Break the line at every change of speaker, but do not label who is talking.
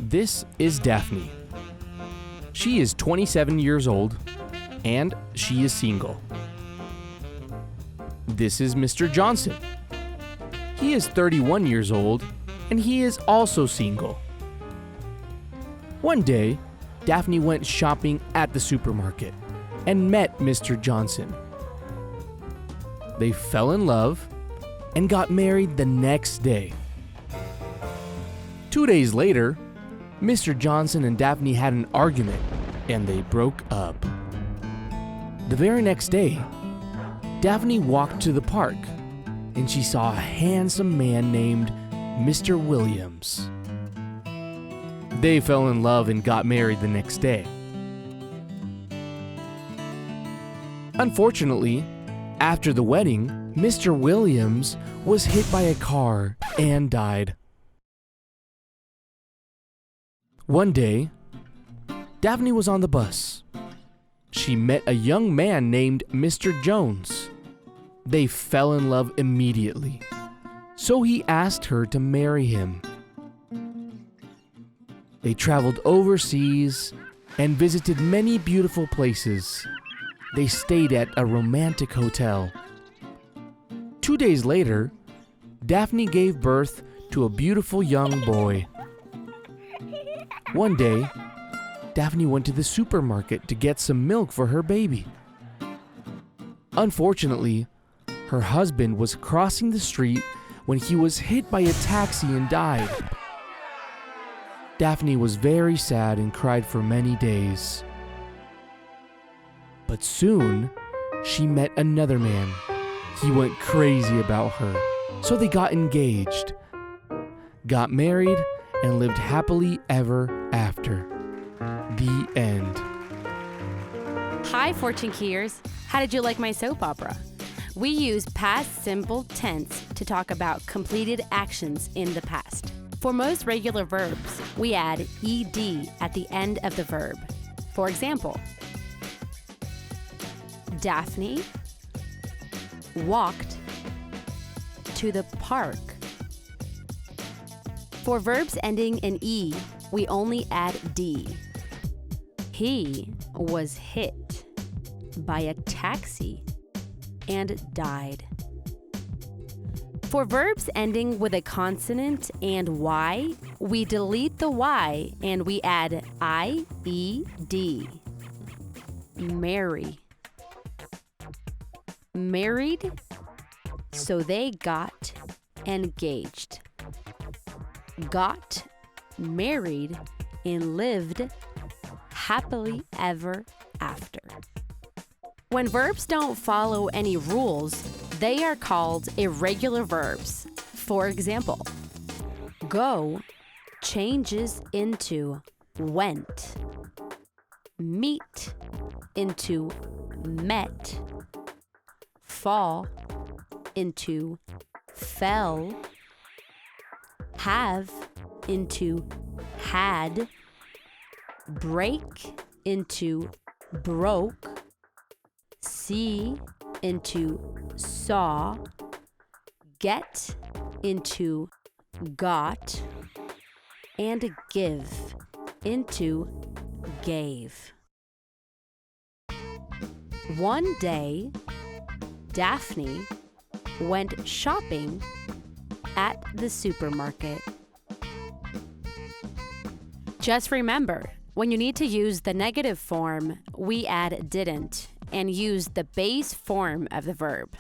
This is Daphne. She is 27 years old and she is single. This is Mr. Johnson. He is 31 years old and he is also single. One day, Daphne went shopping at the supermarket and met Mr. Johnson. They fell in love and got married the next day. 2 days later, Mr. Johnson and Daphne had an argument and they broke up. The very next day, Daphne walked to the park and she saw a handsome man named Mr. Williams. They fell in love and got married the next day. Unfortunately, after the wedding, Mr. Williams was hit by a car and died. One day, Daphne was on the bus. She met a young man named Mr. Jones. They fell in love immediately, so he asked her to marry him. They traveled overseas and visited many beautiful places. They stayed at a romantic hotel. 2 days later, Daphne gave birth to a beautiful young boy. One day, Daphne went to the supermarket to get some milk for her baby. Unfortunately, her husband was crossing the street when he was hit by a taxi and died. Daphne was very sad and cried for many days. But soon, she met another man. He went crazy about her, so they got engaged, got married, and lived happily ever after. The end.
Hi, Fortune Keyers. How did you like my soap opera? We use past simple tense to talk about completed actions in the past. For most regular verbs, we add ed at the end of the verb. For example, Daphne walked to the park. For verbs ending in E, we only add D. He was hit by a taxi and died. For verbs ending with a consonant and Y, we delete the Y and we add I-E-D. Marry. Married, so they got engaged. Got married and lived happily ever after. When verbs don't follow any rules, they are called irregular verbs. For example, go changes into went. Meet into met. Fall into fell. Have into had. Break into broke. See into saw. Get into got. And give into gave. One day, Daphne went shopping at the supermarket. Just remember, when you need to use the negative form, we add didn't and use the base form of the verb.